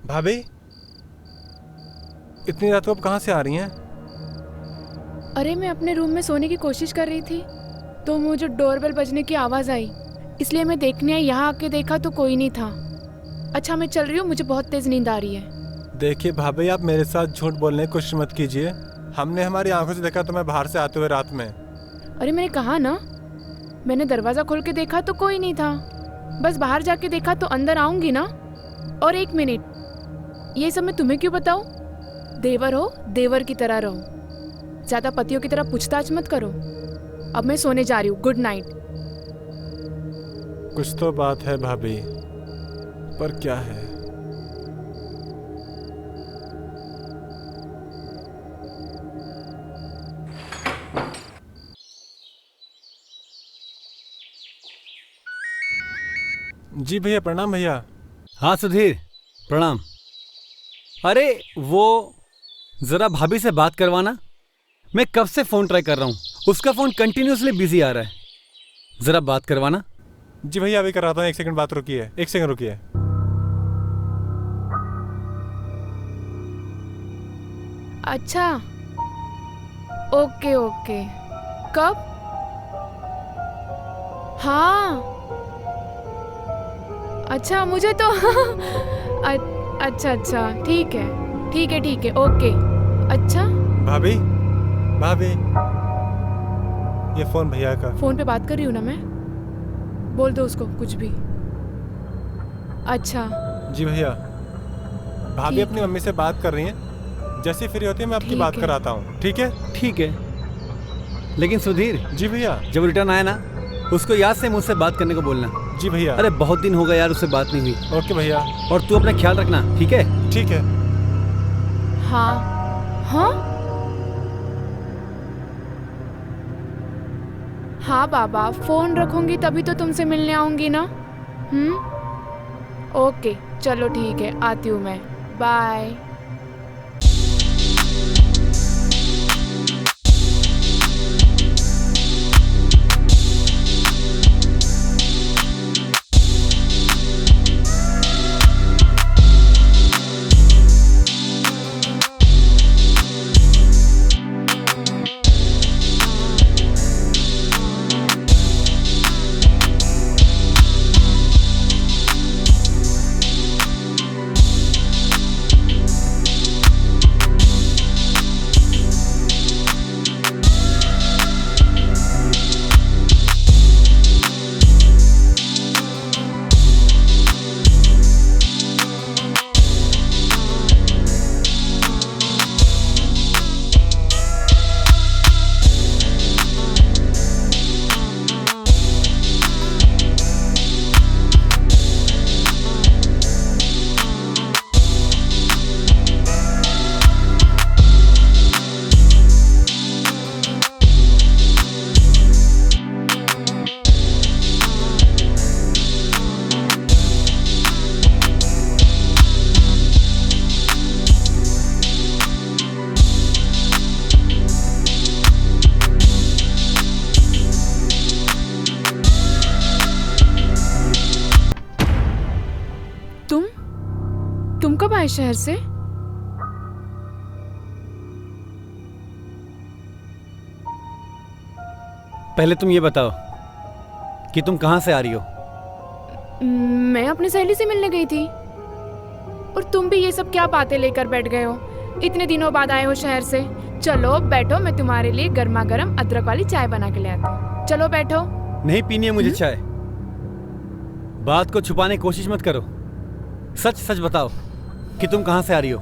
भाभी, इतनी रात को आप कहाँ से आ रही हैं? अरे मैं अपने रूम में सोने की कोशिश कर रही थी तो मुझे डोरबेल बजने की आवाज़ आई, इसलिए मैं देखने आई। यहाँ आके देखा तो कोई नहीं था। अच्छा मैं चल रही हूँ, मुझे बहुत तेज़ नींद आ रही है। देखिए भाभी, आप मेरे साथ झूठ बोलने की कोशिश मत कीजिए। हमने हमारी आंखों से देखा तुम्हें बाहर से आते हुए रात में। अरे मैंने कहा ना, मैंने दरवाज़ा खोल के देखा तो कोई नहीं था। बस बाहर जाके देखा तो अंदर आऊँगी ना। और एक मिनट, ये सब मैं तुम्हें क्यों बताऊँ? देवर हो, देवर की तरह रहो, ज़्यादा पतियों की तरह पूछताछ मत करो। अब मैं सोने जा रही हूँ, गुड नाइट। कुछ तो बात है भाभी, पर क्या है? जी भैया, प्रणाम भैया। हाँ सुधीर, प्रणाम। अरे वो जरा भाभी से बात करवाना। मैं कब से फोन ट्राई कर रहा हूँ, उसका फोन कंटिन्यूसली बिजी आ रहा है। जरा बात करवाना। जी भैया, अभी कराता हूँ। एक सेकंड बात रुकिए, एक सेकंड रुकिए। अच्छा, ओके ओके। कब? हाँ, अच्छा मुझे तो अच्छा अच्छा, ठीक है ठीक है ठीक है, ओके। अच्छा भाभी, भाभी, ये फोन भैया का। फोन पे बात कर रही हूँ ना मैं, बोल दो उसको कुछ भी। अच्छा जी भैया, भाभी ठीक अपनी है। मम्मी से बात कर रही हैं। जैसे फ्री होती है मैं आपकी ठीक बात है। कराता हूँ, ठीक है? ठीक है, लेकिन सुधीर जी भैया। जब रिटर्न आया ना, उसको याद से मुझसे बात करने को बोलना। जी भैया। अरे बहुत दिन हो गए यार, उससे बात नहीं हुई। ओके भैया। और तू अपना ख्याल रखना, ठीक है? ठीक है। हाँ हाँ हाँ बाबा, फोन रखूंगी तभी तो तुमसे मिलने आऊंगी ना। ओके चलो ठीक है, आती हूँ मैं, बाय। तुम कब आए शहर से? पहले तुम ये बताओ कि तुम कहाँ से आ रही हो? मैं अपनी सहेली से मिलने गई थी। और तुम भी ये सब क्या बातें लेकर बैठ गए हो? इतने दिनों बाद आए हो शहर से। चलो बैठो, मैं तुम्हारे लिए गर्मा गर्म अदरक वाली चाय बना के ले आती हूँ। चलो बैठो। नहीं पीनी है मुझे चाय। बात को छुपाने की कोशिश मत करो, सच सच बताओ कि तुम कहाँ से आ रही हो।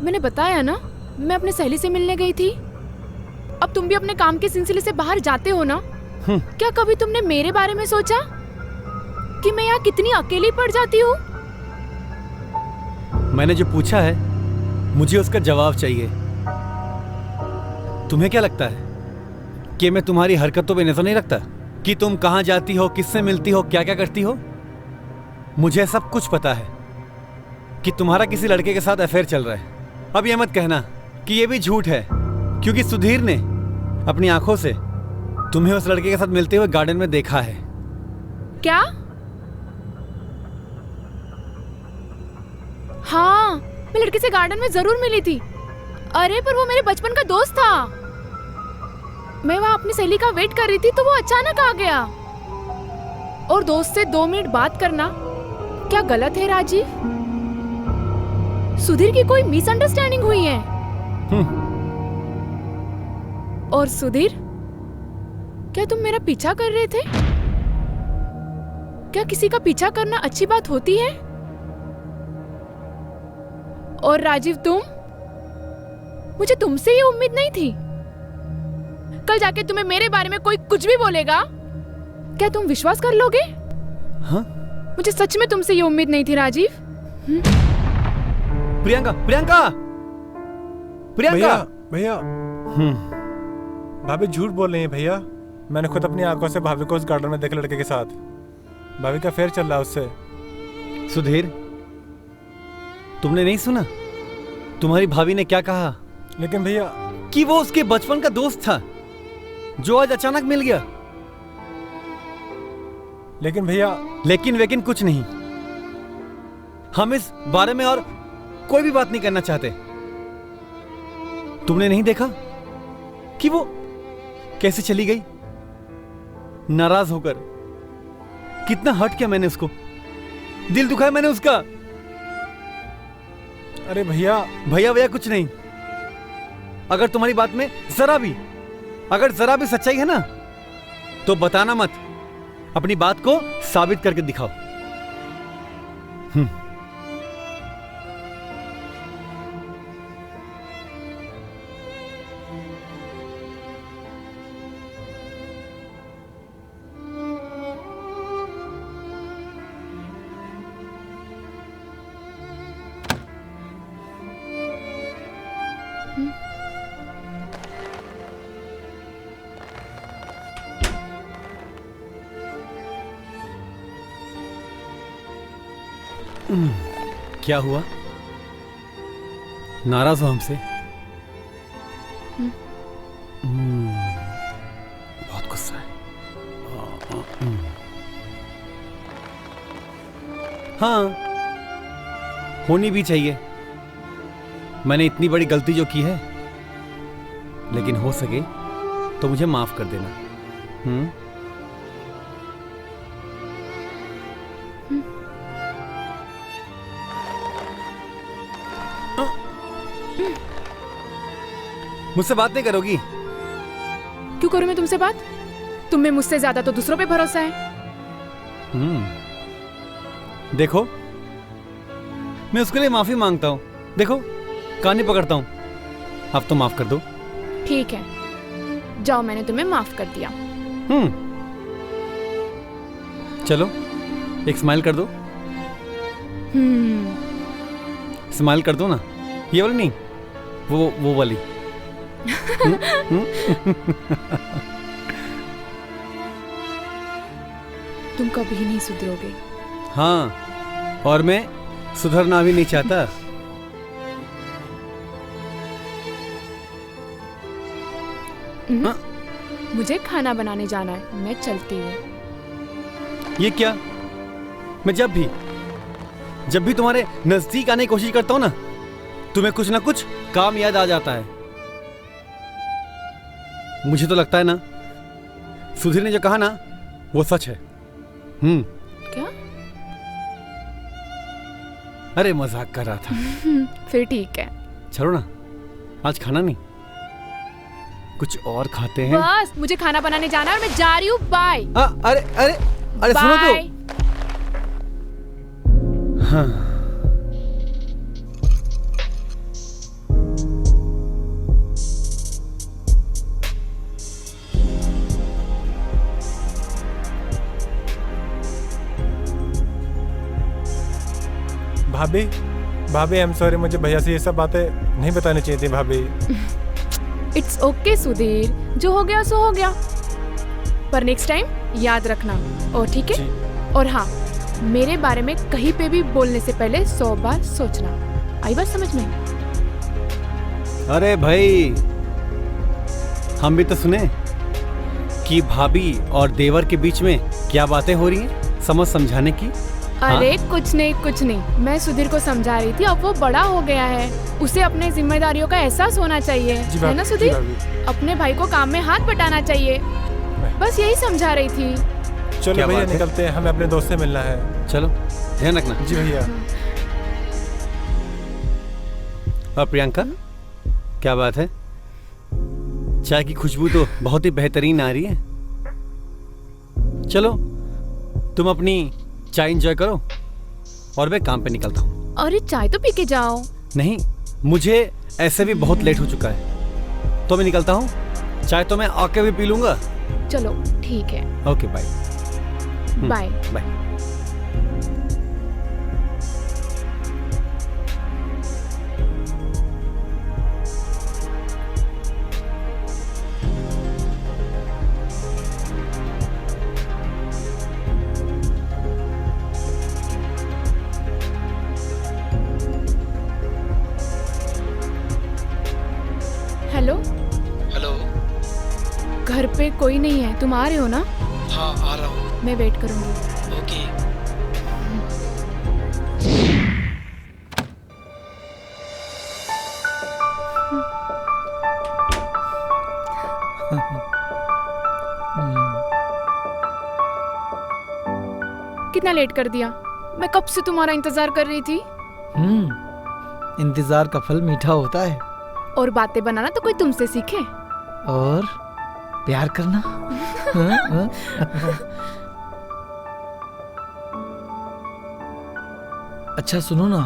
मैंने बताया ना, मैं अपने सहेली से मिलने गई थी। अब तुम भी अपने काम के सिलसिले से बाहर जाते हो ना। क्या कभी तुमने मेरे बारे में सोचा कि मैं यहाँ कितनी अकेली पड़ जाती हूँ? मैंने जो पूछा है मुझे उसका जवाब चाहिए। तुम्हें क्या लगता है कि मैं तुम्हारी हरकतों पे नजर नहीं रखता कि तुम कहाँ जाती हो, किससे मिलती हो, क्या क्या करती हो? मुझे सब कुछ पता है कि तुम्हारा किसी लड़के के साथ अफेयर चल रहा है। अब ये मत कहना कि ये भी झूठ है, क्योंकि सुधीर ने अपनी आंखों से तुम्हें उस लड़के के साथ मिलते हुए गार्डन में देखा है। क्या? हाँ, मैं लड़के से गार्डन में जरूर मिली थी। अरे पर वो मेरे बचपन का दोस्त था। मैं वहाँ अपनी सहेली का वेट कर रही थी तो वो अचानक आ गया। और दोस्त से 2 मिनट बात करना क्या गलत है राजीव? सुधीर की कोई मिसअंडरस्टैंडिंग हुई है। और सुधीर, क्या तुम मेरा पीछा कर रहे थे? क्या किसी का पीछा करना अच्छी बात होती है? और राजीव तुम, मुझे तुमसे ये उम्मीद नहीं थी। कल जाके तुम्हें मेरे बारे में कोई कुछ भी बोलेगा, क्या तुम विश्वास कर लोगे? हाँ? मुझे सच में तुमसे ये उम्मीद नहीं थी राजीव। प्रियंका, प्रियंका, प्रियंका। भैया भाभी झूठ बोल रही है भैया। मैंने खुद अपनी आंखों से भाभी को उस गार्डन में देखा लड़के के साथ। भाभी का फेयर चल रहा है उससे। सुधीर, तुमने नहीं सुना तुम्हारी भाभी ने क्या कहा? लेकिन भैया, कि वो उसके बचपन का दोस्त था जो आज अचानक मिल गया। लेकिन भैया, लेकिन कुछ नहीं। हम इस बारे में और कोई भी बात नहीं करना चाहते। तुमने नहीं देखा कि वो कैसे चली गई नाराज होकर? कितना हर्ट किया मैंने उसको, दिल दुखाया मैंने उसका। अरे भैया, भैया कुछ नहीं। अगर तुम्हारी बात में जरा भी सच्चाई है ना, तो बताना मत, अपनी बात को साबित करके दिखाओ। क्या हुआ? नाराज हो हमसे? बहुत गुस्सा है। हाँ, होनी भी चाहिए। मैंने इतनी बड़ी गलती जो की है, लेकिन हो सके तो मुझे माफ कर देना। मुझसे बात नहीं करोगी? क्यों करूं मैं तुमसे बात? तुम्हें मुझसे ज्यादा तो दूसरों पे भरोसा है। देखो, मैं उसके लिए माफी मांगता हूं। देखो, कान नहीं पकड़ता हूं। अब तो माफ कर दो। ठीक है, जाओ, मैंने तुम्हें माफ कर दिया। चलो, एक स्माइल कर दो। स्माइल कर दो ना, ये वाली नहीं, वो वाली। तुम कभी नहीं सुधरोगे। हाँ, और मैं सुधरना भी नहीं चाहता। मुझे खाना बनाने जाना है, मैं चलती हूँ। ये क्या? मैं जब भी तुम्हारे नजदीक आने की कोशिश करता हूँ ना, तुम्हें कुछ ना कुछ काम याद आ जाता है। मुझे तो लगता है ना, सुधीर ने जो कहा ना, वो सच है। क्या? अरे मजाक कर रहा था। फिर ठीक है, चलो ना, आज खाना नहीं, कुछ और खाते हैं। बस मुझे खाना बनाने जाना है और मैं जा रही हूँ। बाय। अरे सुनो तो। हाँ। भाभी आई एम सॉरी, मुझे भैया से ये सब बातें नहीं बतानी चाहिए थी भाभी। इट्स ओके सुधीर, जो हो गया सो हो गया, पर नेक्स्ट टाइम याद रखना। और ठीक है? और हाँ, मेरे बारे में कहीं पे भी बोलने से पहले 100 बार सोचना। आई बात समझ में? अरे भाई, हम भी तो सुने कि भाभी और देवर के बीच में क्या बातें हो रही हैं, समझाने की। अरे कुछ नहीं, मैं सुधीर को समझा रही थी। अब वो बड़ा हो गया है, उसे अपने जिम्मेदारियों का एहसास होना चाहिए, है ना सुधीर? अपने भाई को काम में हाथ बटाना चाहिए, बस यही समझा रही थी। चलो भैया निकलते हैं, हमें अपने दोस्त से मिलना है। चलो, ध्यान रखना। जी भैया। और प्रियंका, क्या बात है? चाय की खुशबू तो बहुत ही बेहतरीन आ रही है। चलो, तुम अपनी चाय एंजॉय करो और मैं काम पे निकलता हूँ। अरे चाय तो पी के जाओ। नहीं, मुझे ऐसे भी बहुत लेट हो चुका है, तो मैं निकलता हूँ। चाय तो मैं आके भी पी लूंगा। चलो ठीक है। Okay, bye bye bye. Hello. Hello. घर पे कोई नहीं है, तुम आ रहे हो ना? हाँ, आ रहा हूँ। मैं वेट करूंगी। ओके। कितना लेट कर दिया? मैं कब से तुम्हारा इंतजार कर रही थी। इंतजार का फल मीठा होता है। और बातें बनाना तो कोई तुमसे सीखे। और प्यार करना। अच्छा सुनो ना,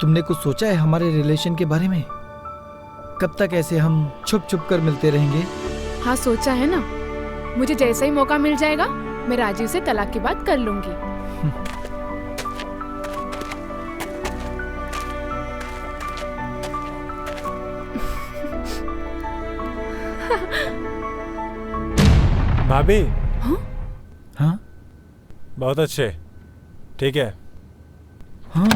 तुमने कुछ सोचा है हमारे रिलेशन के बारे में? कब तक ऐसे हम छुप छुप कर मिलते रहेंगे? हाँ सोचा है ना, मुझे जैसा ही मौका मिल जाएगा मैं राजीव से तलाक की बात कर लूंगी। भाभी। हाँ? बहुत अच्छे, ठीक है। हाँ?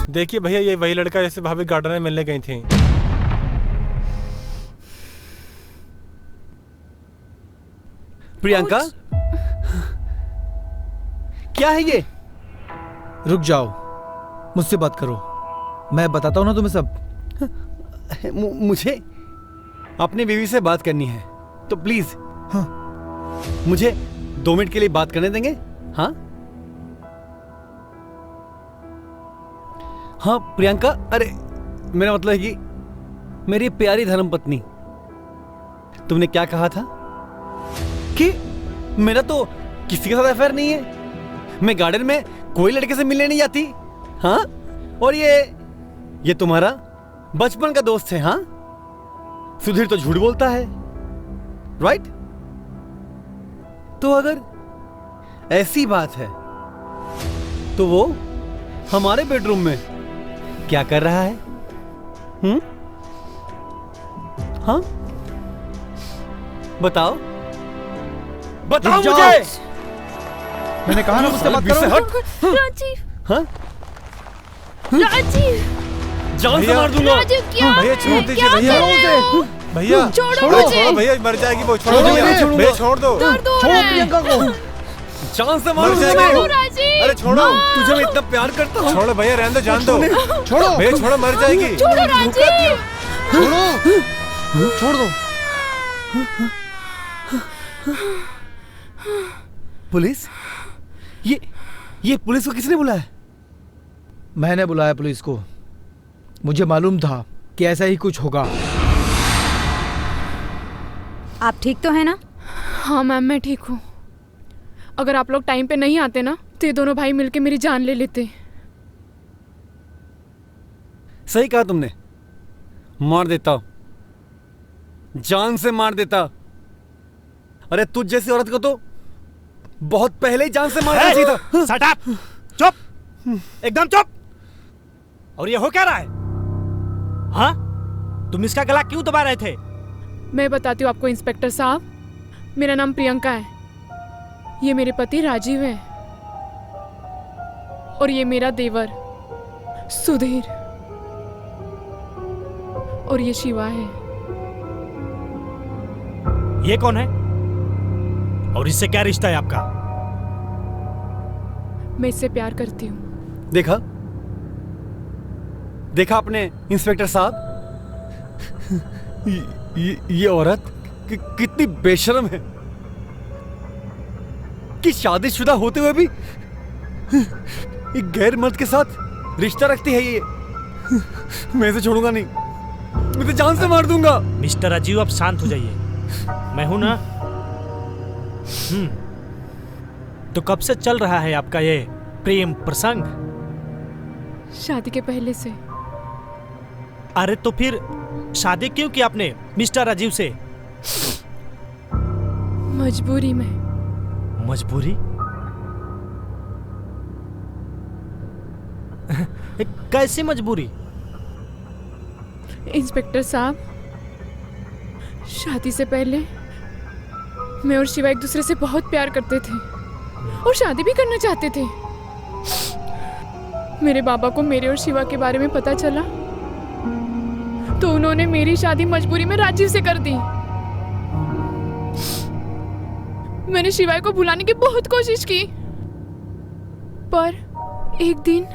देखिए भैया, ये वही लड़का जैसे भाभी गार्डन में मिलने गई थी। प्रियंका, क्या है ये? रुक जाओ, मुझसे बात करो, मैं बताता हूँ ना तुम्हें सब। मुझे अपनी बीवी से बात करनी है, तो प्लीज मुझे 2 मिनट के लिए बात करने देंगे? हाँ हाँ प्रियंका, अरे मेरा मतलब है कि मेरी प्यारी धर्मपत्नी, तुमने क्या कहा था कि मेरा तो किसी के साथ अफेयर नहीं है, मैं गार्डन में कोई लड़के से मिलने नहीं जाती। हाँ, और ये तुम्हारा बचपन का दोस्त है। हाँ, सुधीर तो झूठ बोलता है, राइट? तो अगर ऐसी बात है तो वो हमारे बेडरूम में क्या कर रहा है? हाँ, बताओ बताओ मुझे। मैंने कहा ना मुझसे मत करो। राजीव, हाँ, राजीव, जान से भैया, मार दूंगा। राजीव क्या भैया छोड़ दीजिए क्या भैया। कर रहे हो? भैया छोड़ो छोड़ो मुझे। छोड़ो भैया, मर जाएगी वो। छोड़ो छोड़ो, भैया, नहीं छोड़ूंगा। भैया छोड़ दो। दर्द हो छोड़ो रहा है। प्रियंका को। जान से मर मार जाएगी दूंगा। वो। राजीव, अरे छोड़ो, तुझे मैं इतना प्यार करता हूँ। छोड़ो भैया, रहने दो, जान दो। छोड़ो भैया छोड़ो, मर जाएगी। छोड़ो राजीव। छोड़ो, छोड़ दो। पुलिस? ये पुलिस को किसने बुलाया? मैंने बुलाया पुलिस को। मुझे मालूम था कि ऐसा ही कुछ होगा। आप ठीक तो है ना? हाँ मैम, मैं ठीक हूँ। अगर आप लोग टाइम पे नहीं आते ना तो ये दोनों भाई मिलके मेरी जान ले लेते। सही कहा तुमने, मार देता, जान से मार देता। अरे तुझ जैसी औरत को तो बहुत पहले ही जान से मार देना चाहिए था। Shut up! चुप, एकदम चुप। और ये हो क्या रहा है? हाँ, तुम इसका गला क्यों दबा रहे थे? मैं बताती हूँ आपको इंस्पेक्टर साहब, मेरा नाम प्रियंका है, ये मेरे पति राजीव है और ये मेरा देवर सुधीर और ये शिवा है। ये कौन है और इससे क्या रिश्ता है आपका? मैं इससे प्यार करती हूँ। देखा देखा आपने इंस्पेक्टर साहब, ये औरत कितनी बेशर्म है कि शादीशुदा होते हुए भी एक गैर मर्द के साथ रिश्ता रखती है। ये मैं इसे छोड़ूंगा नहीं, मैं इसे जान से मार दूंगा। मिस्टर राजीव, आप शांत हो जाइए, मैं हूं ना। तो कब से चल रहा है आपका ये प्रेम प्रसंग? शादी के पहले से। अरे तो फिर शादी क्यों की आपने मिस्टर राजीव से? मजबूरी में। मजबूरी? कैसी मजबूरी? इंस्पेक्टर साहब, शादी से पहले मैं और शिवा एक दूसरे से बहुत प्यार करते थे और शादी भी करना चाहते थे। मेरे बाबा को मेरे और शिवा के बारे में पता चला तो उन्होंने मेरी शादी मजबूरी में राजीव से कर दी। मैंने शिवा को भुलाने की बहुत कोशिश की, पर एक दिन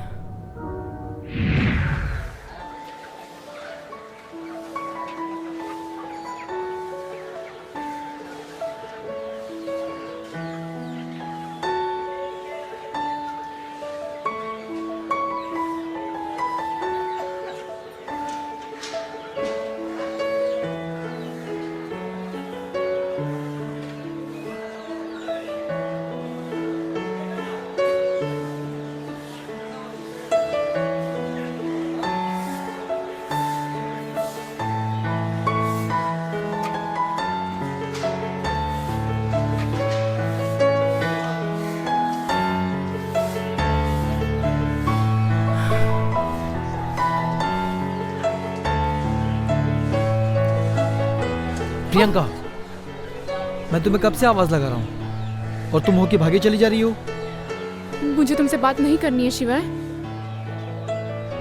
प्रियंका, मैं तुम्हें कब से आवाज लगा रहा हूँ और तुम हो कि भागे चली जा रही हो। मुझे तुमसे बात नहीं करनी है शिवा।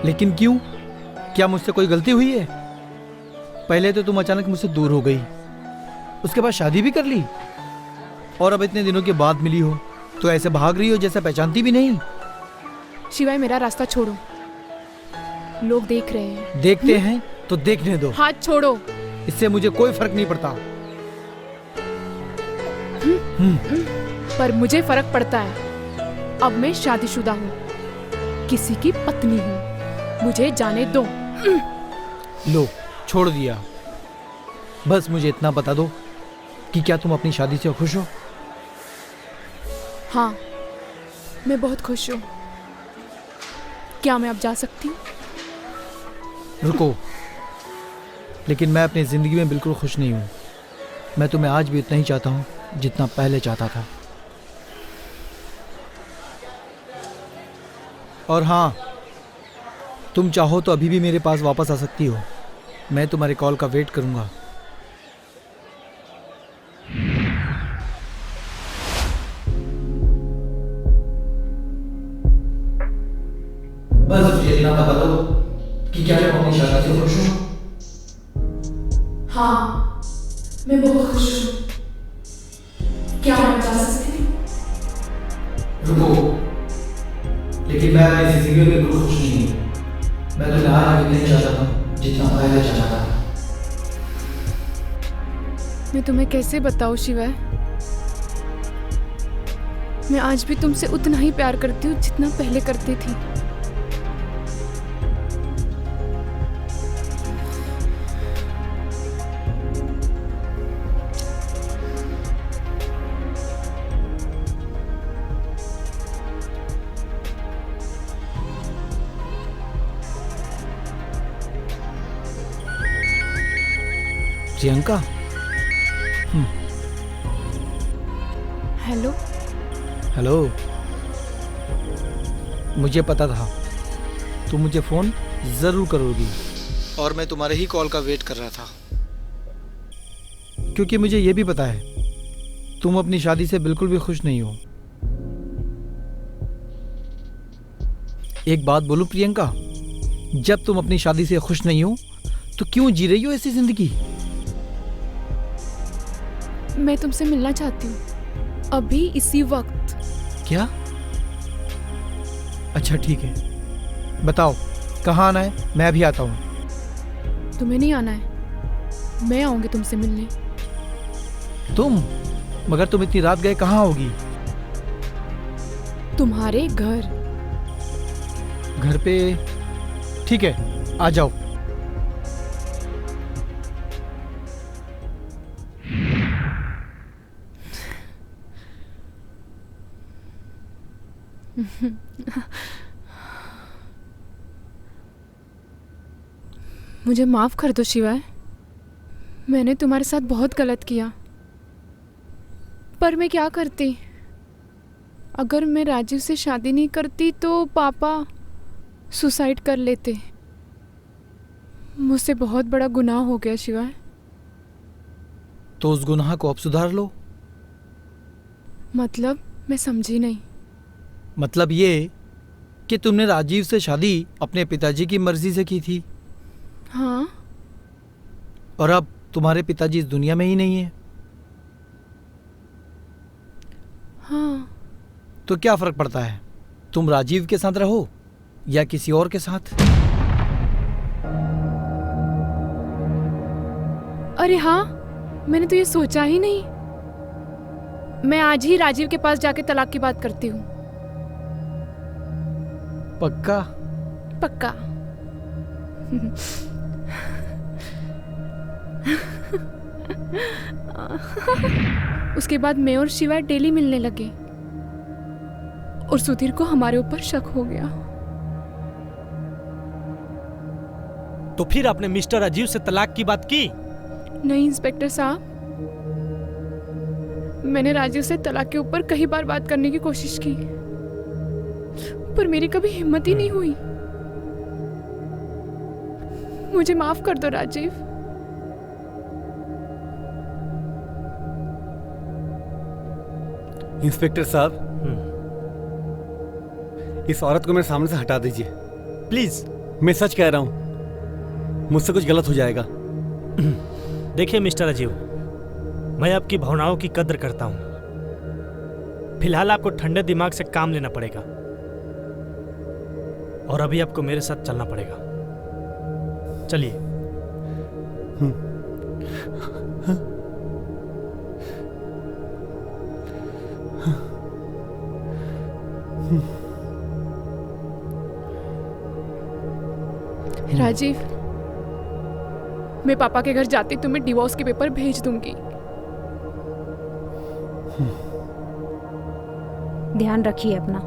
लेकिन क्यों? क्या मुझसे कोई गलती हुई है? पहले तो तुम अचानक मुझसे दूर हो गई, उसके बाद शादी भी कर ली और अब इतने दिनों के बाद मिली हो तो ऐसे भाग रही हो जैसे पहचानती भी नहीं। शिवाय, मेरा रास्ता छोड़ो, लोग देख रहे हैं। देखते हैं तो देखने दो, हाथ छोड़ो। इससे मुझे कोई फर्क नहीं पड़ता। पर मुझे फर्क पड़ता है। अब मैं शादीशुदा हूँ, किसी की पत्नी हूँ, मुझे जाने दो। लो, छोड़ दिया। बस मुझे इतना बता दो कि क्या तुम अपनी शादी से खुश हो? हाँ, मैं बहुत खुश हूँ। क्या मैं अब जा सकती हूँ? रुको, लेकिन मैं अपनी ज़िंदगी में बिल्कुल खुश नहीं हूँ। मैं तुम्हें आज भी उतना ही चाहता हूँ जितना पहले चाहता था। और हाँ, तुम चाहो तो अभी भी मेरे पास वापस आ सकती हो। मैं तुम्हारे कॉल का वेट करूँगा। बस मुझे इतना बता दो कि क्या तुम अपनी शादी से खुश हो? हाँ, मैं बहुत खुश हूँ। क्या मैं बता सकती हूँ? रुको, लेकिन मैं अपनी जिंदगी में बिल्कुल खुश नहीं हूँ। मैं तुम्हें आज भी नहीं चाहता हूँ जितना पहले चाहता था। मैं तुम्हें कैसे बताऊँ शिवाय? मैं आज भी तुमसे उतना ही प्यार करती हूँ जितना पहले करती थी। प्रियंका, हेलो। हेलो। मुझे पता था तुम मुझे फ़ोन ज़रूर करोगी, और मैं तुम्हारे ही कॉल का वेट कर रहा था, क्योंकि मुझे ये भी पता है तुम अपनी शादी से बिल्कुल भी खुश नहीं हो। एक बात बोलूं प्रियंका, जब तुम अपनी शादी से खुश नहीं हो तो क्यों जी रही हो ऐसी जिंदगी? मैं तुमसे मिलना चाहती हूँ, अभी इसी वक्त। क्या? अच्छा ठीक है, बताओ कहाँ आना है, मैं अभी आता हूँ। तुम्हें नहीं आना है, मैं आऊंगी तुमसे मिलने। तुम? मगर तुम इतनी रात गए कहाँ होगी? तुम्हारे घर। घर पे? ठीक है, आ जाओ। मुझे माफ कर दो शिवाय, मैंने तुम्हारे साथ बहुत गलत किया। पर मैं क्या करती? अगर मैं राजीव से शादी नहीं करती तो पापा सुसाइड कर लेते। मुझसे बहुत बड़ा गुनाह हो गया शिवाय। तो उस गुनाह को अब सुधार लो। मतलब मैं समझी नहीं। मतलब ये कि तुमने राजीव से शादी अपने पिताजी की मर्जी से की थी, हाँ। और अब तुम्हारे पिताजी इस दुनिया में ही नहीं है। हाँ। तो क्या फर्क पड़ता है, तुम राजीव के साथ रहो या किसी और के साथ? अरे हाँ, मैंने तो ये सोचा ही नहीं। मैं आज ही राजीव के पास जाके तलाक की बात करती हूँ। पक्का? पक्का। उसके बाद मैं और शिवा डेली मिलने लगे और सुधीर को हमारे ऊपर शक हो गया। तो फिर आपने मिस्टर अजीब से तलाक की बात की? नहीं इंस्पेक्टर साहब, मैंने राजीव से तलाक के ऊपर कई बार बात करने की कोशिश की, पर मेरी कभी हिम्मत ही नहीं हुई। मुझे माफ कर दो राजीव। इंस्पेक्टर साहब, इस औरत को मेरे सामने से हटा दीजिए प्लीज। मैं सच कह रहा हूं, मुझसे कुछ गलत हो जाएगा। देखिए मिस्टर अजीब, मैं आपकी भावनाओं की कद्र करता हूं। फिलहाल आपको ठंडे दिमाग से काम लेना पड़ेगा और अभी आपको मेरे साथ चलना पड़ेगा। चलिए। राजीव, मैं पापा के घर जाती तो मैं डिवोर्स के पेपर भेज दूंगी। ध्यान रखिए अपना।